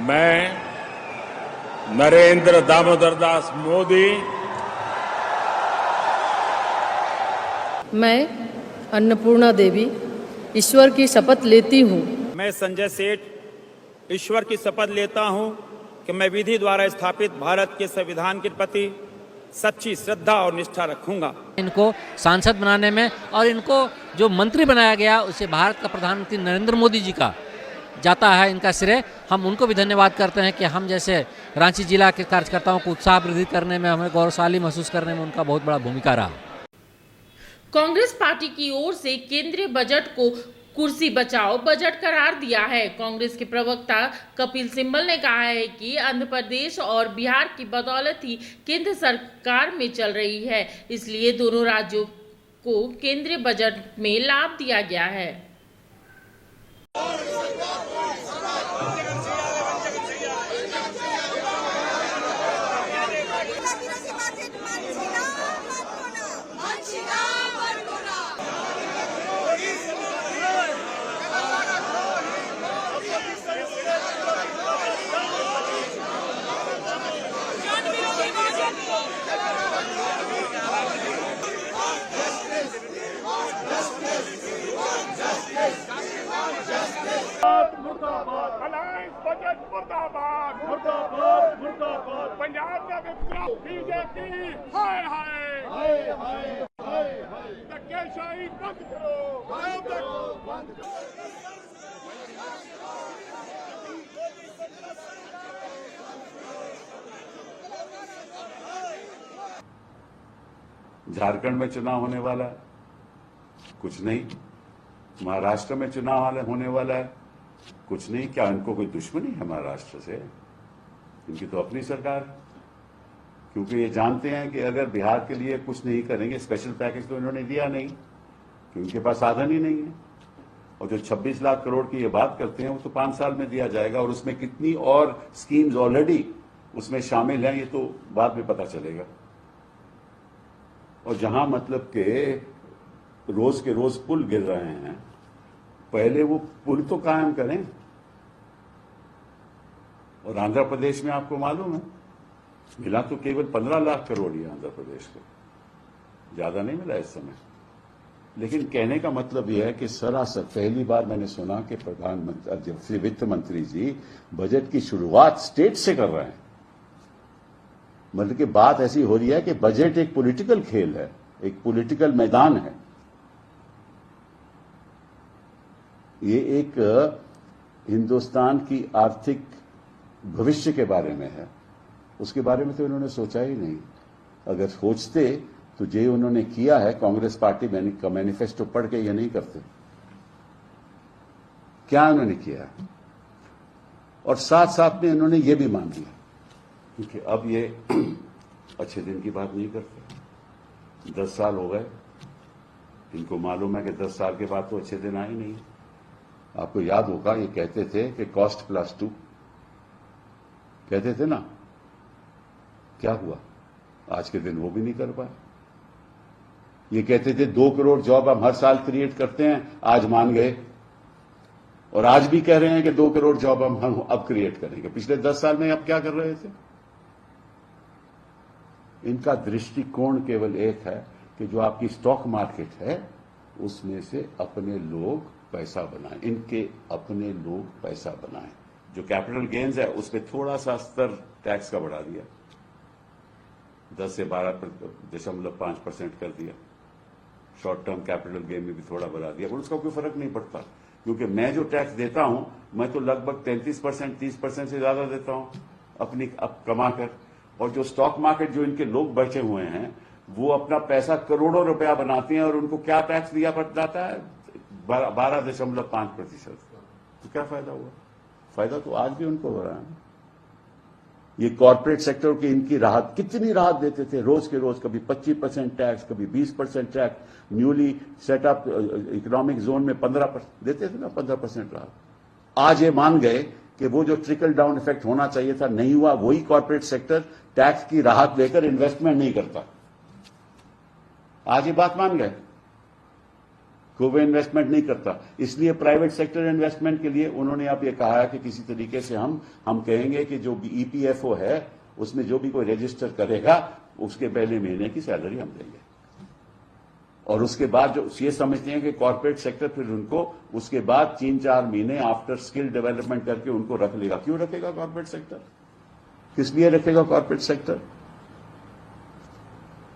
मैं नरेंद्र दामोदर दास मोदी मैं अन्नपूर्णा देवी ईश्वर की शपथ लेती हूँ। मैं संजय सेठ ईश्वर की शपथ लेता हूँ कि मैं विधि द्वारा स्थापित भारत के संविधान के प्रति सच्ची श्रद्धा और निष्ठा रखूंगा। इनको सांसद बनाने में और इनको जो मंत्री बनाया गया उसे भारत का प्रधानमंत्री नरेंद्र मोदी जी का जाता है इनका श्रेय। हम उनको भी धन्यवाद करते हैं कि हम जैसे रांची जिला के कार्यकर्ताओं को उत्साह वृद्धि करने में, हमें गौरवशाली महसूस करने में उनका बहुत बड़ा भूमिका रहा। कांग्रेस पार्टी की ओर से केंद्रीय बजट को कुर्सी बचाओ बजट करार दिया है। कांग्रेस के प्रवक्ता कपिल सिब्बल ने कहा है कि आंध्र प्रदेश और बिहार की बदौलत ही केंद्र सरकार में चल रही है, इसलिए दोनों राज्यों को केंद्रीय बजट में लाभ दिया गया है। पंजाब का विप्लव बीजेपी हाय हाय हाय हाय हाय धक्केशाही बंद करो बंद करो। झारखंड में चुनाव होने वाला है, कुछ नहीं। महाराष्ट्र में चुनाव होने वाला है, कुछ नहीं। क्या इनको कोई दुश्मनी है महाराष्ट्र से? इनकी तो अपनी सरकार है, क्योंकि ये जानते हैं कि अगर बिहार के लिए कुछ नहीं करेंगे, स्पेशल पैकेज तो इन्होंने दिया नहीं, क्योंकि उनके पास साधन ही नहीं है। और जो 26 लाख करोड़ की ये बात करते हैं वो तो 5 साल में दिया जाएगा, और उसमें कितनी और स्कीम्स ऑलरेडी उसमें शामिल हैं ये तो बाद में पता चलेगा। और जहां मतलब के रोज पुल गिर रहे हैं, पहले वो पुल तो कायम करें। और आंध्र प्रदेश में आपको मालूम है मिला तो केवल 15 लाख करोड़ ही आंध्र प्रदेश को, ज्यादा नहीं मिला इस समय। लेकिन कहने का मतलब यह है कि सरासर पहली बार मैंने सुना कि प्रधानमंत्री वित्त मंत्री जी बजट की शुरुआत स्टेट से कर रहे हैं। मतलब कि बात ऐसी हो रही है कि बजट एक पॉलिटिकल खेल है, एक पॉलिटिकल मैदान है। ये एक हिंदुस्तान की आर्थिक भविष्य के बारे में है, उसके बारे में तो इन्होंने सोचा ही नहीं। अगर सोचते तो जो उन्होंने किया है, कांग्रेस पार्टी का मैनिफेस्टो पढ़ के ये नहीं करते। क्या उन्होंने किया है? और साथ साथ में इन्होंने ये भी मान लिया क्योंकि अब ये अच्छे दिन की बात नहीं करते। 10 साल हो गए, इनको मालूम है कि 10 साल के बाद तो अच्छे दिन आए नहीं। आपको याद होगा ये कहते थे कि कॉस्ट प्लस 2 कहते थे ना, क्या हुआ? आज के दिन वो भी नहीं कर पाए। ये कहते थे 2 करोड़ जॉब हम हर साल क्रिएट करते हैं, आज मान गए। और आज भी कह रहे हैं कि 2 करोड़ जॉब हम अब क्रिएट करेंगे। पिछले 10 साल में अब क्या कर रहे थे? इनका दृष्टिकोण केवल एक है कि जो आपकी स्टॉक मार्केट है उसमें से अपने लोग पैसा बनाएं, इनके अपने लोग पैसा बनाएं। जो कैपिटल गेन्स है उसमें थोड़ा सा स्तर टैक्स का बढ़ा दिया, 10 से 12.5% कर दिया। शॉर्ट टर्म कैपिटल गेन में भी थोड़ा बढ़ा दिया, पर उसका कोई फर्क नहीं पड़ता, क्योंकि मैं जो टैक्स देता हूं मैं तो लगभग 33%, 30% से ज्यादा देता हूं अपनी कमा कर। और जो स्टॉक मार्केट जो इनके लोग बैठे हुए हैं वो अपना पैसा करोड़ों रुपया बनाते हैं और उनको क्या टैक्स दिया पड़ जाता है? 12.5%। तो क्या फायदा हुआ? फायदा तो आज भी उनको हो रहा है। ये कॉर्पोरेट सेक्टर की इनकी राहत, कितनी राहत देते थे रोज के रोज, कभी 25% टैक्स, कभी 20% tax, newly setup economic zone में 15% देते थे ना, 15% राहत। आज ये मान गए कि वो जो ट्रिकल डाउन इफेक्ट होना चाहिए था नहीं हुआ। वही कॉर्पोरेट सेक्टर टैक्स की राहत लेकर इन्वेस्टमेंट नहीं करता। आज ये बात मान गए। कोई इन्वेस्टमेंट नहीं करता। इसलिए प्राइवेट सेक्टर इन्वेस्टमेंट के लिए उन्होंने अब ये कहा है कि किसी तरीके से हम कहेंगे कि जो ईपीएफओ है उसमें जो भी कोई रजिस्टर करेगा उसके पहले महीने की सैलरी हम देंगे। और उसके बाद जो ये समझते हैं कि कॉर्पोरेट सेक्टर फिर उनको उसके बाद 3-4 महीने आफ्टर स्किल डेवलपमेंट करके उनको रख लेगा। क्यों रखेगा कॉर्पोरेट सेक्टर? किस लिए रखेगा कॉर्पोरेट सेक्टर?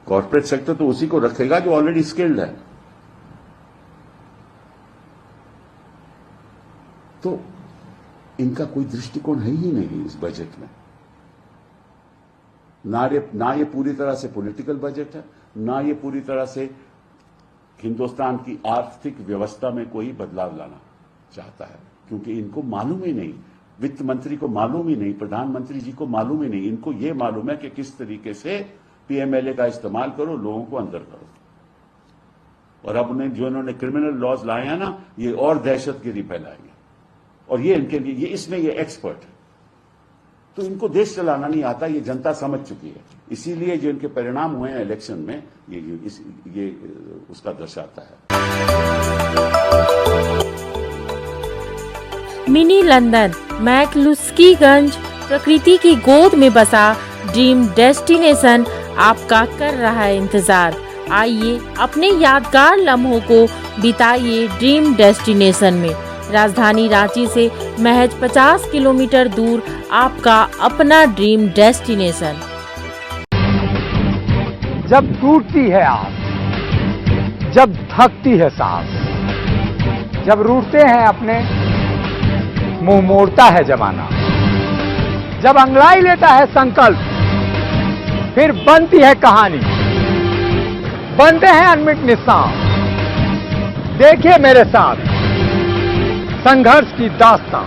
कॉर्पोरेट सेक्टर तो उसी को रखेगा जो ऑलरेडी स्किल्ड है। तो इनका कोई दृष्टिकोण है ही नहीं इस बजट में। ना ये पूरी तरह से पॉलिटिकल बजट है, ना ये पूरी तरह से हिंदुस्तान की आर्थिक व्यवस्था में कोई बदलाव लाना चाहता है, क्योंकि इनको मालूम ही नहीं, वित्त मंत्री को मालूम ही नहीं, प्रधानमंत्री जी को मालूम ही नहीं। इनको ये मालूम है कि किस तरीके से पीएमएलए का इस्तेमाल करो, लोगों को अंदर करो। और अब उन्हें जो इन्होंने क्रिमिनल लॉज लाए हैं ना, ये और दहशतगिरी फैलाएंगे। और ये इनके लिए इसमें ये एक्सपर्ट है। तो इनको देश चलाना नहीं आता, ये जनता समझ चुकी है। इसीलिए जो इनके परिणाम हुए हैं इलेक्शन में ये उसका दर्शाता है। मिनी लंदन मैक्लुस्कीगंज प्रकृति की गोद में बसा ड्रीम डेस्टिनेशन आपका कर रहा है इंतजार। आइए अपने यादगार लम्हों को बिताइए ड्रीम डेस्टिनेशन में। राजधानी रांची से महज 50 किलोमीटर दूर आपका अपना ड्रीम डेस्टिनेशन। जब टूटती है आस, जब थकती है सांस, जब रूठते हैं अपने, मुंह मोड़ता है जमाना, जब अंगड़ाई लेता है संकल्प, फिर बनती है कहानी, बनते हैं अनमिट निशान। देखिए मेरे साथ संघर्ष की दास्तां।